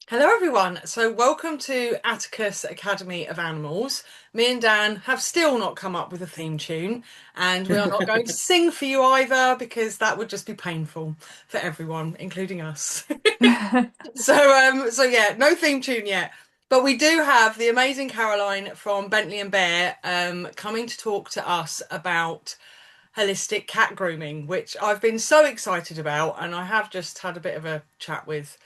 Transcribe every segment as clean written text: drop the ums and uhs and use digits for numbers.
Hello, everyone. So, welcome to Atticus Academy of Animals. Me and Dan have still not come up with a theme tune, and we are not going to sing for you either because that would just be painful for everyone, including us. So yeah, no theme tune yet. But we do have the amazing Caroline from Bentley and Bear coming to talk to us about holistic cat grooming, which I've been so excited about, and I have just had a bit of a chat with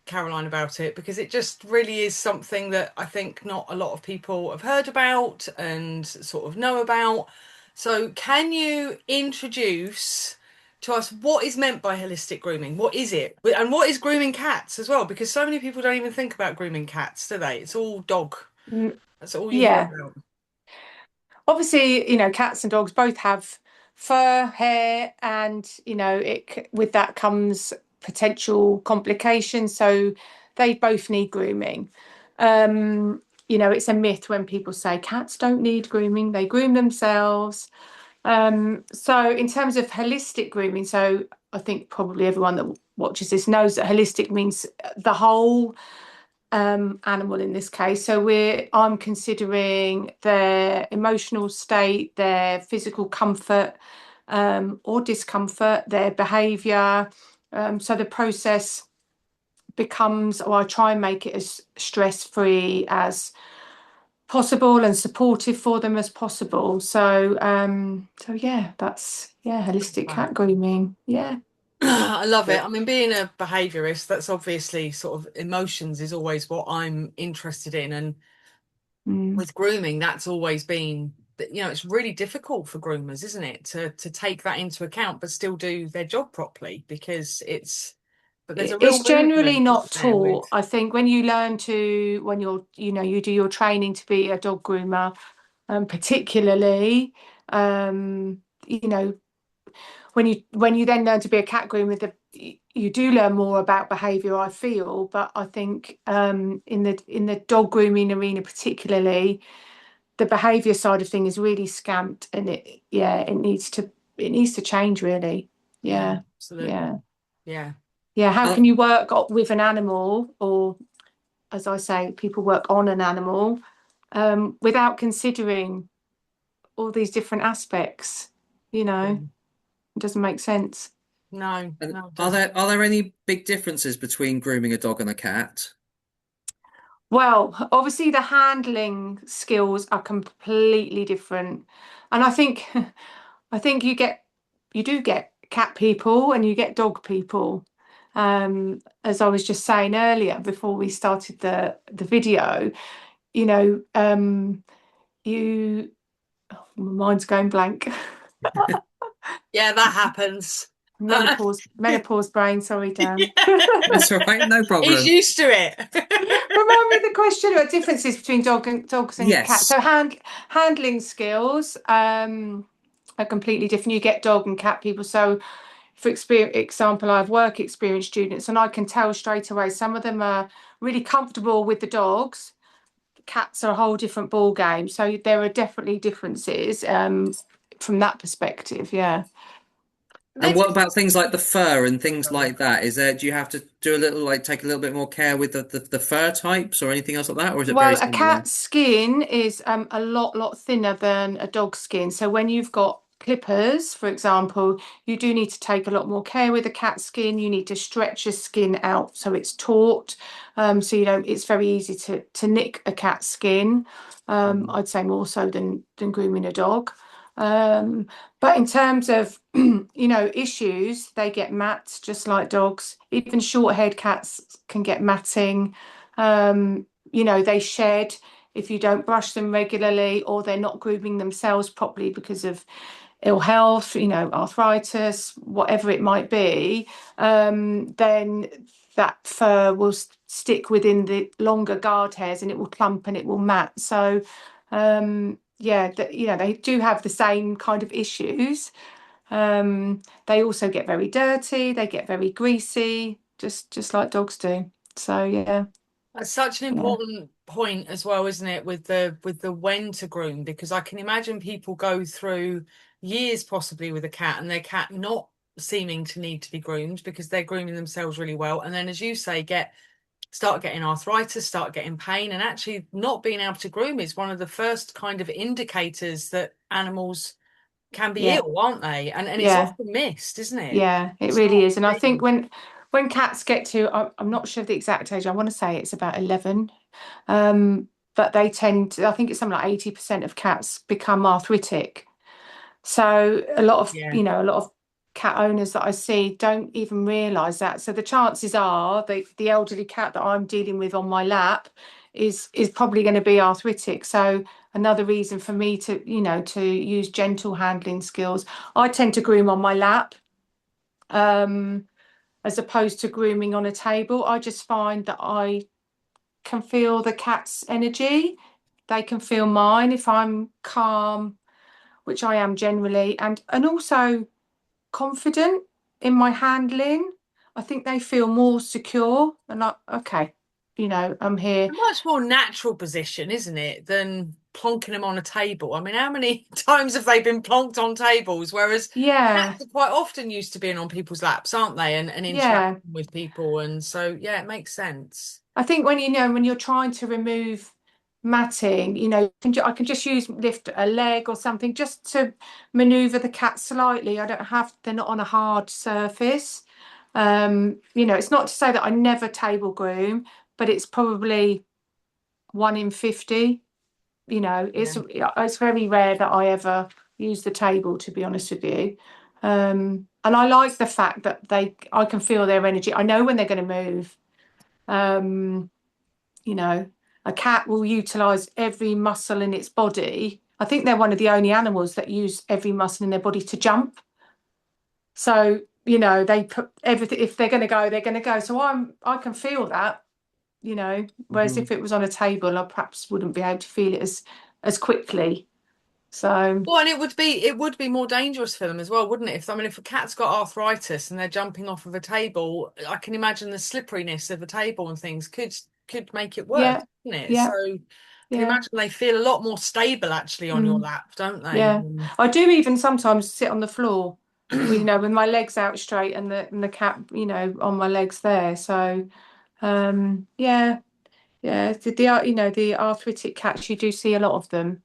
Caroline about it because it just really is something that I think not a lot of people have heard about and sort of know about. So, can you introduce to us what is meant by holistic grooming? What is it? And what is grooming cats as well? Because so many people don't even think about grooming cats, do they? It's all dog. Mm, That's all you hear Yeah, about. obviously, cats and dogs both have fur, hair, and with that comes potential complications. So they both need grooming. It's a myth when people say cats don't need grooming, they groom themselves. So in terms of holistic grooming, so I think probably everyone that watches this knows that holistic means the whole animal in this case. So I'm considering their emotional state, their physical comfort or discomfort, their behaviour. So the process becomes, or I try and make it as stress-free as possible and supportive for them as possible. So yeah, that's holistic Wow. cat grooming. Yeah. I love Yeah, it. I mean, being a behaviourist, that's obviously sort of emotions is always what I'm interested in. And Mm. with grooming, that's always been, it's really difficult for groomers, isn't it, to take that into account, but still do their job properly because but there's a real It's generally movement, not isn't there, with, taught. I think when you learn to, when you do your training to be a dog groomer, particularly, you know, when you then learn to be a cat groomer, you do learn more about behaviour, I feel. But I think in the dog grooming arena, particularly, the behaviour side of thing is really scamped, and it needs to change really. yeah, Yeah, absolutely. yeah. Yeah. Yeah, how uh, can you work with an animal, or as I say, people work on an animal, without considering all these different aspects? Yeah. It doesn't make sense. No, and no, it are doesn't. there any big differences between grooming a dog and a cat? Well, obviously the handling skills are completely different. And I think I think you do get cat people and you get dog people. As I was just saying earlier before we started the video, you know, you my mind's going blank. Yeah, that happens. Menopause brain, sorry, Dan. That's all right, no He's problem. used to it. Remind me of the question about differences between dogs and cats. Yes. So handling skills are completely different. You get dog and cat people. So for example, I have work experience students, and I can tell straight away some of them are really comfortable with the dogs. Cats are a whole different ball game. So there are definitely differences from that perspective. Yeah. And Let's. what about things like the fur and things like that? Do you have to do a little, like, take a little bit more care with the fur types or anything else like that, or is it very Well, a similar? cat's skin is a lot thinner than a dog's skin. So when you've got clippers, for example, you do need to take a lot more care with a cat's skin. You need to stretch your skin out so it's taut. So it's very easy to nick a cat's skin. Mm. I'd say more so than grooming a dog. Um, but in terms of issues, they get mats just like dogs. Even short-haired cats can get matting. They shed if you don't brush them regularly, or they're not grooming themselves properly because of ill health, arthritis, whatever it might be. Then that fur will stick within the longer guard hairs and it will clump and it will mat. So, yeah, they do have the same kind of issues. They also get very dirty, they get very greasy, just like dogs do. So, yeah, That's such an yeah. important point as well, isn't it, with the when to groom? Because I can imagine people go through years possibly with a cat and their cat not seeming to need to be groomed because they're grooming themselves really well. And then, as you say, get start getting arthritis, start getting pain, and actually not being able to groom is one of the first kind of indicators that animals can be Yeah, ill, aren't they? And it's yeah, often missed, isn't it? yeah, it It's really not is. And I think seen. when cats get to, I'm not sure of the exact age, I want to say it's about 11. But they tend to, I think it's something like 80% of cats become arthritic. So a lot of, Yeah. a lot of cat owners that I see don't even realise that. So the chances are the elderly cat that I'm dealing with on my lap is probably going to be arthritic. So another reason for me to, to use gentle handling skills. I tend to groom on my lap, um, as opposed to grooming on a table. I just find that I can feel the cat's energy. They can feel mine if I'm calm, which I am generally, and also confident in my handling. I think they feel more secure and like, okay, I'm here. A much more natural position, isn't it, than plonking them on a table? I mean, how many times have they been plonked on tables? Whereas Yeah, cats are quite often used to being on people's laps, aren't they? And yeah. interacting with people. And so, yeah, it makes sense. I think when you're trying to remove matting, I can just lift a leg or something just to maneuver the cat slightly. They're not on a hard surface. It's not to say that I never table groom, but it's probably 1 in 50. Yeah. It's very rare that I ever use the table, to be honest with you. And I like the fact that I can feel their energy. I know when they're going to move. Um, you know, a cat will utilize every muscle in its body. I think they're one of the only animals that use every muscle in their body to jump. So, they put everything, if they're going to go, they're going to go. So I can feel that, whereas Mhm. if it was on a table, I perhaps wouldn't be able to feel it as quickly. So, Well, and it would be more dangerous for them as well, wouldn't it? If a cat's got arthritis and they're jumping off of a table, I can imagine the slipperiness of a table and things could make it worse, yeah, couldn't it? So yeah, I can yeah. imagine they feel a lot more stable actually on your Mm. lap, don't they? Yeah, I do even sometimes sit on the floor with with my legs out straight and the cat, on my legs there. So, yeah, yeah. The arthritic cats, you do see a lot of them.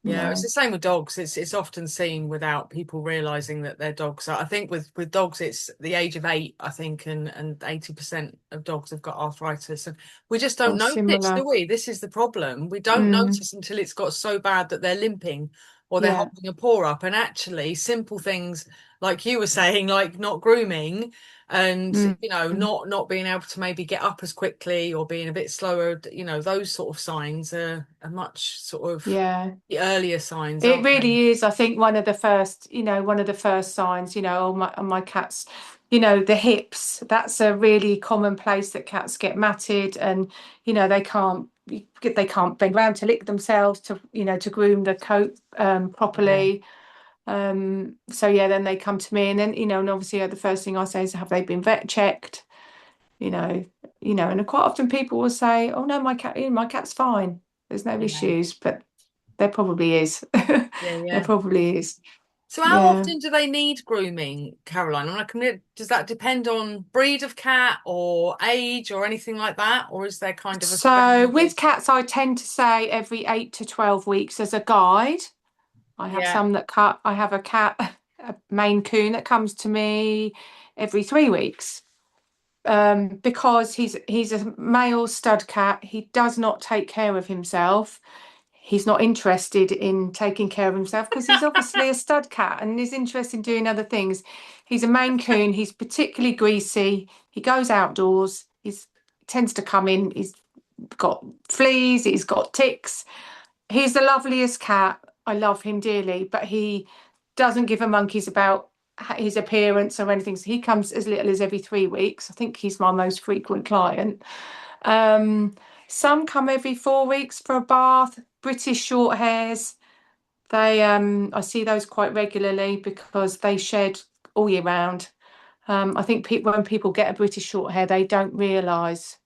You Yeah, it's know, the same with dogs. It's often seen without people realizing that they're dogs. I think with dogs, it's the age of 8, I think, and 80% of dogs have got arthritis, and we just don't or notice, do similar. we? This is the problem. We don't Mm, notice until it's got so bad that they're limping or they're yeah, holding a paw up. And actually, simple things like you were saying, like not grooming and mm, mm, not being able to maybe get up as quickly or being a bit slower, those sort of signs are much sort of yeah. the earlier signs, It aren't they? really is. I think one of the first signs. On my cats, the hips. That's a really common place that cats get matted, and they can't bend around to lick themselves to groom the coat Yeah. properly. So yeah, then they come to me, and then and obviously the first thing I say is, have they been vet checked? You know, and quite often people will say, oh no, my cat's fine. There's no Yeah. issues, but there probably is. Yeah, There yeah. probably is. So how Yeah. often do they need grooming, Caroline? I'm like, does that depend on breed of cat or age or anything like that? Or is there kind of a So standard? with cats, I tend to say every 8 to 12 weeks as a guide. Yeah. I have a cat, a Maine Coon that comes to me every 3 weeks. Because he's a male stud cat. He does not take care of himself. He's not interested in taking care of himself because he's obviously a stud cat and is interested in doing other things. He's a Maine Coon. He's particularly greasy. He goes outdoors. He's tends to come in. He's got fleas. He's got ticks. He's the loveliest cat. I love him dearly, but he doesn't give a monkey's about his appearance or anything. So he comes as little as every 3 weeks. I think he's my most frequent client. Um, some come every 4 weeks for a bath. British short hairs. I see those quite regularly because they shed all year round. I think when people get a British short hair, they don't realise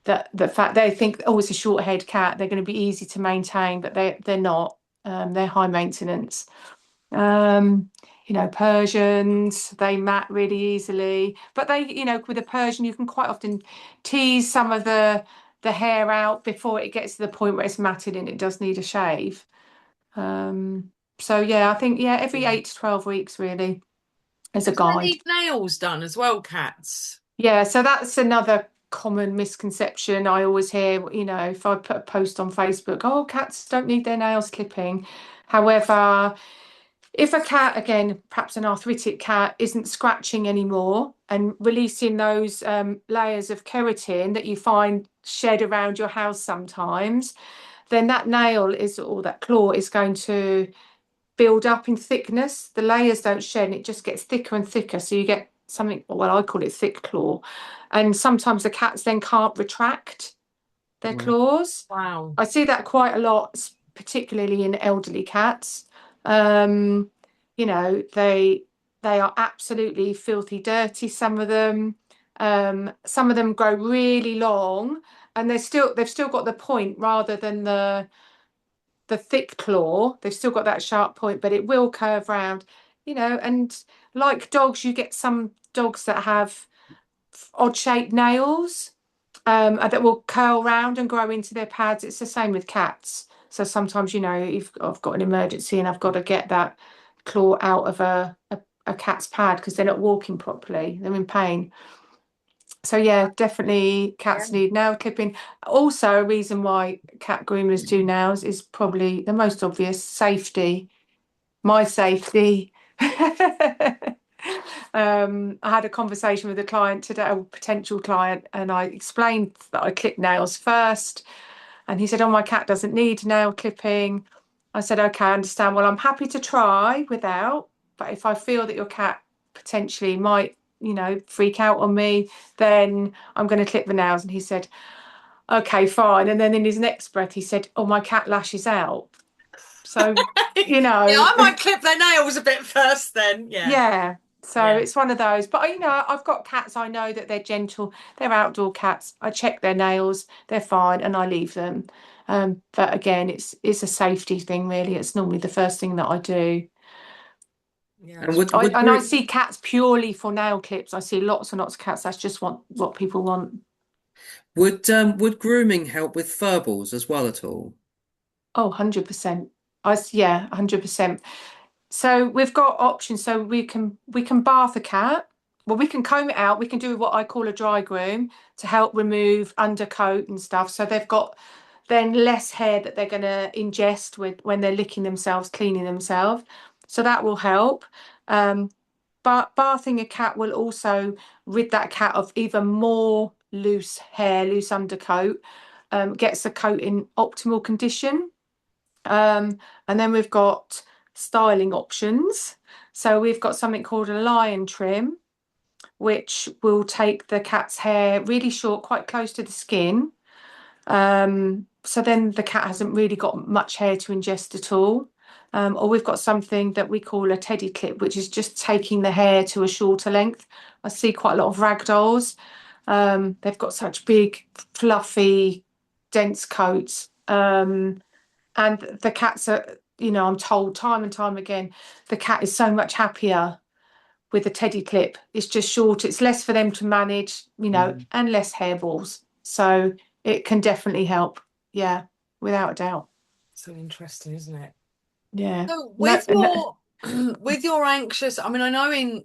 that the fact they think, oh, it's a short haired cat, they're going to be easy to maintain, but they're not. They're high maintenance. Um, Persians, they mat really easily. But with a Persian, you can quite often tease some of the hair out before it gets to the point where it's matted and it does need a shave. So yeah, I think every 8 to 12 weeks really as a Do they guide. need nails done as well, cats? Yeah, so that's another common misconception I always hear, if I put a post on Facebook, oh, cats don't need their nails clipping. However, if a cat, again, perhaps an arthritic cat, isn't scratching anymore and releasing those layers of keratin that you find shed around your house sometimes, then that nail is, or that claw is going to build up in thickness. The layers don't shed and it just gets thicker and thicker. So you get something, well, I call it thick claw. And sometimes the cats then can't retract their Right. claws. Wow. I see that quite a lot, particularly in elderly cats. Um, they are absolutely filthy dirty, some of them. Some of them grow really long and they've still got the point rather than the thick claw. They've still got that sharp point, but it will curve round, and like dogs, you get some dogs that have odd shaped nails and that will curl round and grow into their pads. It's the same with cats. So sometimes, if I've got an emergency and I've got to get that claw out of a cat's pad because they're not walking properly, they're in pain. So yeah, definitely Yeah. cats need nail clipping. Also, a reason why cat groomers do nails is probably the most obvious, safety. My safety. I had a conversation with a client today, a potential client, and I explained that I clip nails first. And he said, oh, my cat doesn't need nail clipping. I said, okay, I understand. Well, I'm happy to try without, but if I feel that your cat potentially might, freak out on me, then I'm going to clip the nails. And he said, okay, fine. And then in his next breath, he said, oh, my cat lashes out. So, you Yeah, know, I might clip their nails a bit first then. Yeah. yeah. So Yeah. it's one of those. But, I've got cats. I know that they're gentle. They're outdoor cats. I check their nails. They're fine and I leave them. But again, it's a safety thing, really. It's normally the first thing that I do. Yeah, And it's would I, would and I group see cats purely for nail clips. I see lots and lots of cats. That's just what people want. would grooming help with fur balls as well at all? Oh, 100%. Yeah, 100%. So we've got options. So we can bath a cat. Well, we can comb it out. We can do what I call a dry groom to help remove undercoat and stuff. So they've got then less hair that they're going to ingest with when they're licking themselves, cleaning themselves. So that will help. Um, but bathing a cat will also rid that cat of even more loose hair, loose undercoat, gets the coat in optimal condition. And then we've got styling options. So we've got something called a lion trim, which will take the cat's hair really short, quite close to the skin. So then the cat hasn't really got much hair to ingest at all. Or we've got something that we call a teddy clip, which is just taking the hair to a shorter length. I see quite a lot of rag dolls. They've got such big, fluffy, dense coats. And the cats are, I'm told time and time again, the cat is so much happier with a teddy clip. It's just short, it's less for them to manage, Mm. and less hairballs. So it can definitely help. Yeah, without a doubt. so interesting, isn't it? Yeah. So No, with no, your with your anxious, I mean, I know in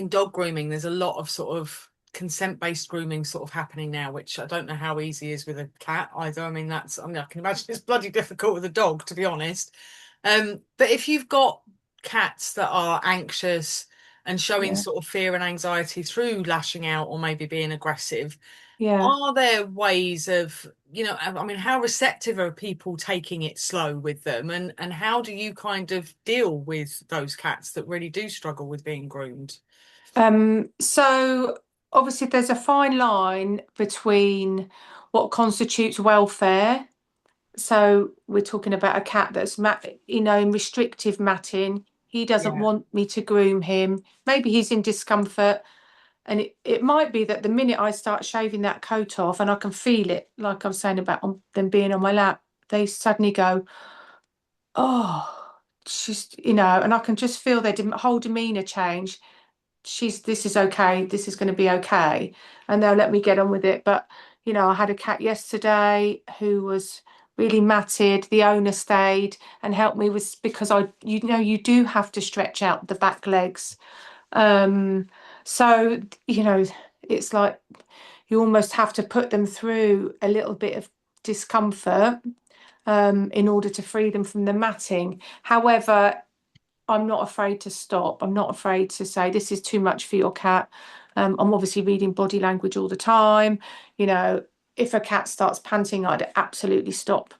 dog grooming, there's a lot of sort of consent-based grooming sort of happening now, which I don't know how easy is with a cat either. I mean, I can imagine it's bloody difficult with a dog, to be honest. But if you've got cats that are anxious and showing yeah, sort of fear and anxiety through lashing out or maybe being aggressive, yeah. are there ways of, I mean, how receptive are people taking it slow with them, and how do you kind of deal with those cats that really do struggle with being groomed? So obviously there's a fine line between what constitutes welfare. So we're talking about a cat that's in restrictive matting. He doesn't Yeah. want me to groom him. Maybe he's in discomfort. And it might be that the minute I start shaving that coat off and I can feel it, like I was saying about them being on my lap, they suddenly go, oh, she's, and I can just feel their whole demeanor change. This is okay, this is going to be okay, and they'll let me get on with it. But I had a cat yesterday who was really matted. The owner stayed and helped me with, because you do have to stretch out the back legs. um so it's like you almost have to put them through a little bit of discomfort in order to free them from the matting. However, I'm not afraid to stop. I'm not afraid to say this is too much for your cat. I'm obviously reading body language all the time. You know, if a cat starts panting, I'd absolutely stop.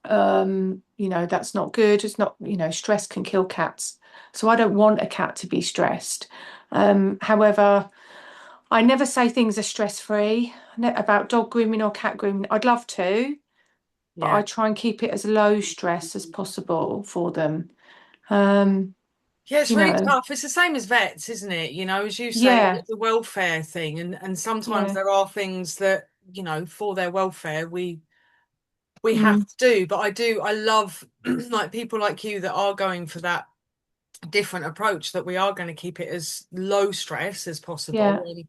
That's not good. It's not, stress can kill cats. So I don't want a cat to be stressed. However, I never say things are stress free about dog grooming or cat grooming. I'd love to, but I Yeah. try and keep it as low stress as possible for them. Um, Yeah, it's you really know, tough. It's the same as vets, isn't it? As you say, yeah. it's a welfare thing, and sometimes Yeah. there are things that, for their welfare we have Mm, to do. But I love like people like you that are going for that different approach, that we are going to keep it as low stress as possible. yeah. And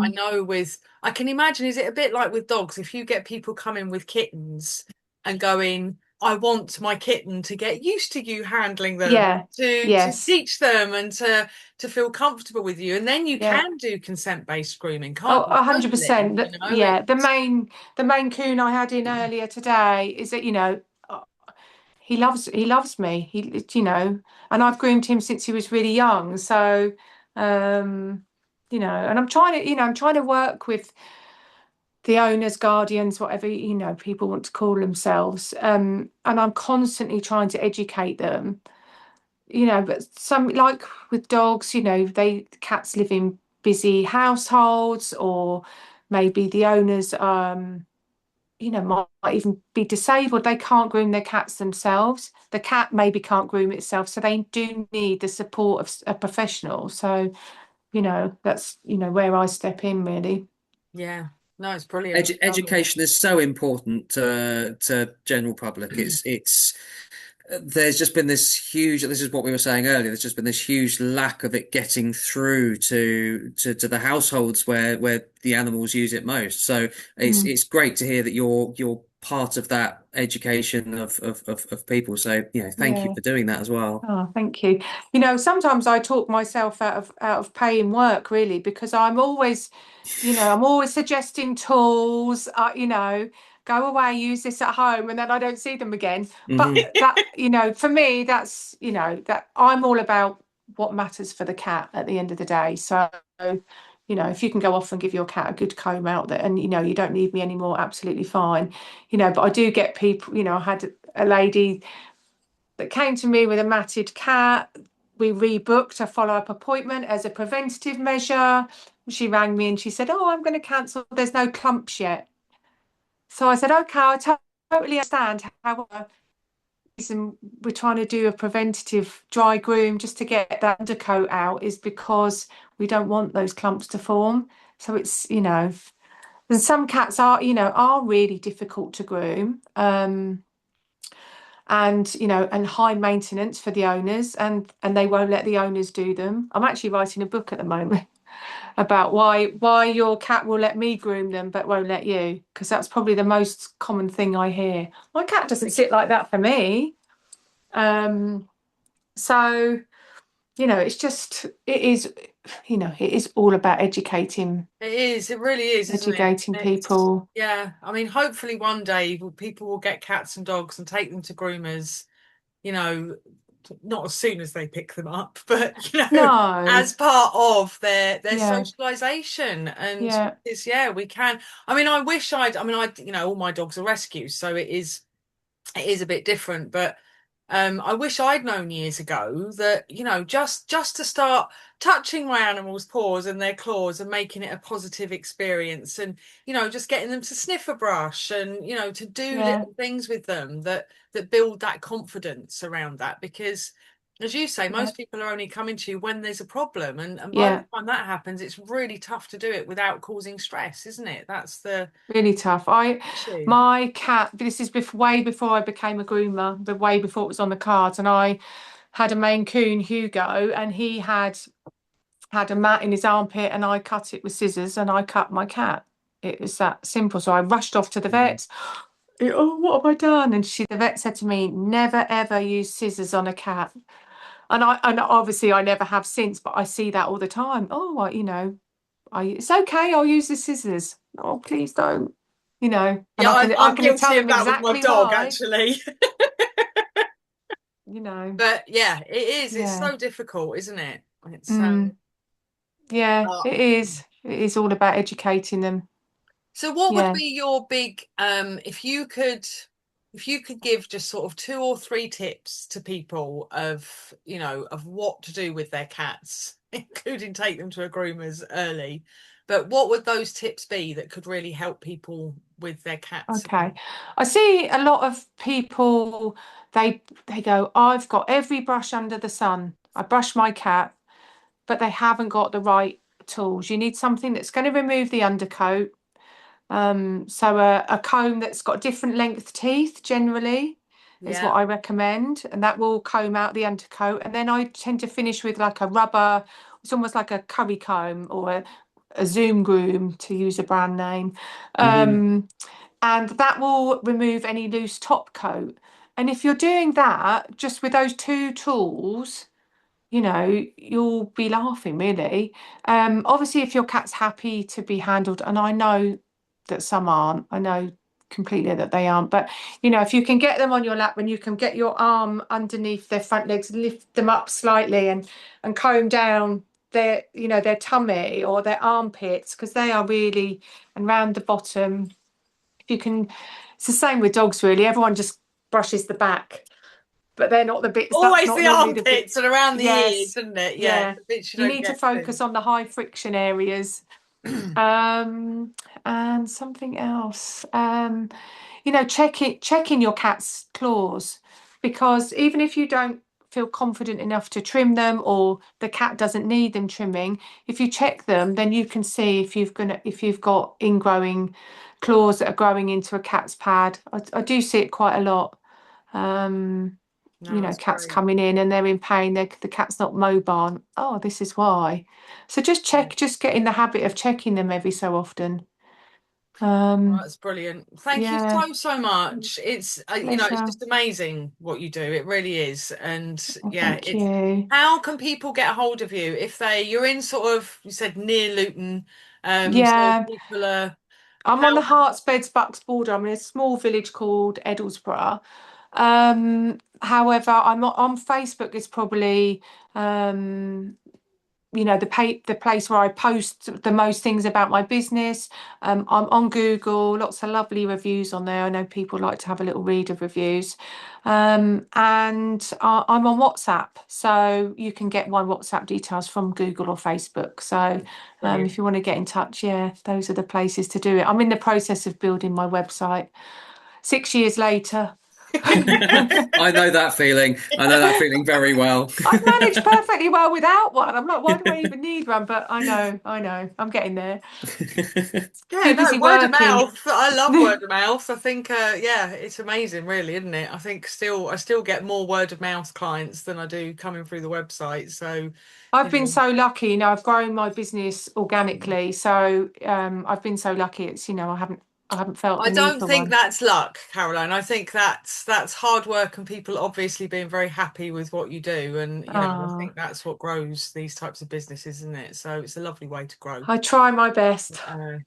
I Mm, know I can imagine, is it a bit like with dogs? If you get people coming with kittens and going, I want my kitten to get used to you handling them, yeah. to Yes. teach them and to feel comfortable with you. And then you Yeah. can do consent-based grooming, Oh, can't you? 100%. Totally. Yeah. The main coon I had in earlier today is that, uh, he loves me. And I've groomed him since he was really young. So, um, and I'm trying to work with the owners, guardians, whatever, people want to call themselves. And I'm constantly trying to educate them. But some, like with dogs, cats live in busy households, or maybe the owners, might even be disabled. They can't groom their cats themselves. The cat maybe can't groom itself, so they do need the support of a professional. So, that's, where I step in really. Yeah. No, it's brilliant. Love it. Education is so important to general public. It's there's just been this is what we were saying earlier, there's just been this huge lack of it getting through to the households where the animals use it most. So Mm, it's great to hear that you're part of that education of people. So thank you yeah. for doing that as well. Oh, thank you. Sometimes I talk myself out of paying work really, because I'm always suggesting tools, go away, use this at home, and then I don't see them again. But Hmm. that, for me, that's, that I'm all about what matters for the cat at the end of the day. So, if you can go off and give your cat a good comb out there, and you don't need me anymore, absolutely fine. But I do get people, I had a lady that came to me with a matted cat. We rebooked a follow-up appointment as a preventative measure. She rang me and she said, "Oh, I'm going to cancel. There's no clumps yet." So I said, "Okay, totally understand. However, reason we're trying to do a preventative dry groom just to get that undercoat out is because we don't want those clumps to form." So it's, and some cats are really difficult to groom. And high maintenance for the owners, and they won't let the owners do them. I'm actually writing a book at the moment about why your cat will let me groom them but won't let you, because that's probably the most common thing I hear. My cat doesn't sit like that for me. So it's just, it is all about educating It is. It really is, isn't it? educating It's people. yeah. I mean, hopefully one day people will get cats and dogs and take them to groomers. You know, not as soon as they pick them up, but No. as part of their Yeah. socialization. And Yeah. it's yeah, we can. I mean, I wish I'd. I mean, all my dogs are rescues, so it is a bit different, but I wish I'd known years ago that, just to start touching my animals' paws and their claws and making it a positive experience, and just getting them to sniff a brush, and to do Yeah. little things with them that build that confidence around that, because As you say, Yeah, most people are only coming to you when there's a problem, and by the yeah, time that happens, it's really tough to do it without causing stress, isn't it? That's the really tough. issue. My cat, this is way before I became a groomer, but way before it was on the cards, and I had a Maine Coon, Hugo, and he had a mat in his armpit, and I cut it with scissors, and I cut my cat. It was that simple. So I rushed off to the Mhm. vet. Oh, what have I done? And the vet said to me, never ever use scissors on a cat. And obviously I never have since, but I see that all the time. Oh, it's okay. I'll use the scissors. Oh, please don't. And Yeah, I I'm can guilty tell of them that with my exactly dog, why. actually. You know, But yeah, it is. It's yeah, so difficult, isn't it? It's mm, yeah, uh, it is. It is all about educating them. So what would Yeah. be your big if you could give just sort of two or three tips to people of, of what to do with their cats, including take them to a groomer's early. But what would those tips be that could really help people with their cats? Okay. I see a lot of people, they go, I've got every brush under the sun. I brush my cat, but they haven't got the right tools. You need something that's going to remove the undercoat. So a comb that's got different length teeth generally is what Yeah. I recommend, and that will comb out the undercoat. And then I tend to finish with like a rubber, it's almost like a curry comb or a Zoom Groom to use a brand name. Mhm. Um, and that will remove any loose top coat. And if you're doing that just with those two tools, you'll be laughing really. Obviously, if your cat's happy to be handled, and I know that some aren't, I know completely that they aren't, but if you can get them on your lap and you can get your arm underneath their front legs, lift them up slightly and comb down their tummy or their armpits, because they are really, and round the bottom. If you can, it's the same with dogs really. Everyone just brushes the back, but they're not the bits, that's Always not the normally the bit. armpits and around the ears, Yes, isn't it? Yeah, yeah. the bits you You don't need to get focus on the high friction areas. to. Um, and something else. Checking your cat's claws, because even if you don't feel confident enough to trim them or the cat doesn't need them trimming, if you check them, then you can see if you've got ingrowing claws that are growing into a cat's pad. I do see it quite a lot. Um, No, that's cats great. coming in and they're in pain. The cat's not mobile. Oh, this is why. So just get in the habit of checking them every so often. Oh, Um, that's brilliant. Thank you yeah, so, so much. It's, it's pleasure. just amazing what you do. It really is. And Oh, yeah, thank it's, you. how can people get a hold of you if you're in sort of, you said near Luton, so Yeah, people are, I'm on how, the Hertsbeds Bucks border. I'm in a small village called Edlesborough. However, I'm on Facebook is probably the place where I post the most things about my business. I'm on Google, lots of lovely reviews on there. I know people like to have a little read of reviews. And I'm on WhatsApp, so you can get my WhatsApp details from Google or Facebook. So if brilliant. you want to get in touch, yeah, those are the places to do it. I'm in the process of building my website 6 years later. I know that feeling. I know that feeling very well. I've managed perfectly well without one. I'm like, why do I even need one? But I know, I'm getting there. Yeah, Too no, busy word of working. mouth. I love word of mouth. I think, yeah, it's amazing, really, isn't it? I think I still get more word of mouth clients than I do coming through the website. So, I've you been know, so lucky, I've grown my business organically. So I've been so lucky. It's, I haven't felt I the need don't for think one. that's luck, Caroline. I think that's hard work and people obviously being very happy with what you do. And, I Ah, think that's what grows these types of businesses, isn't it? So it's a lovely way to grow. I try my best. Uh,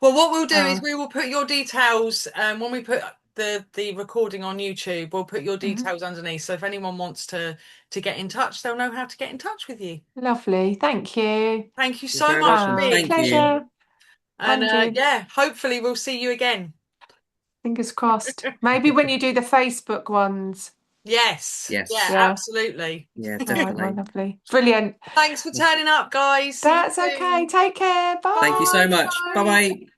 well, what we'll do is Ah, we will put your details when we put the recording on YouTube, we'll put your mhm. details underneath. So if anyone wants to get in touch, they'll know how to get in touch with you. Lovely. Thank you. Thank you You're so very much for welcome. Ah, being Thank you. here. pleasure. And And you. yeah, hopefully we'll see you again. Fingers crossed. Maybe when you do the Facebook ones. Yes. Yeah, Yes. Yeah. absolutely. Yeah, All right, my definitely. lovely. Brilliant. Thanks for turning up, guys. See you That's okay. soon. Take care. Thank you Bye. so Bye. much. Bye Bye. bye.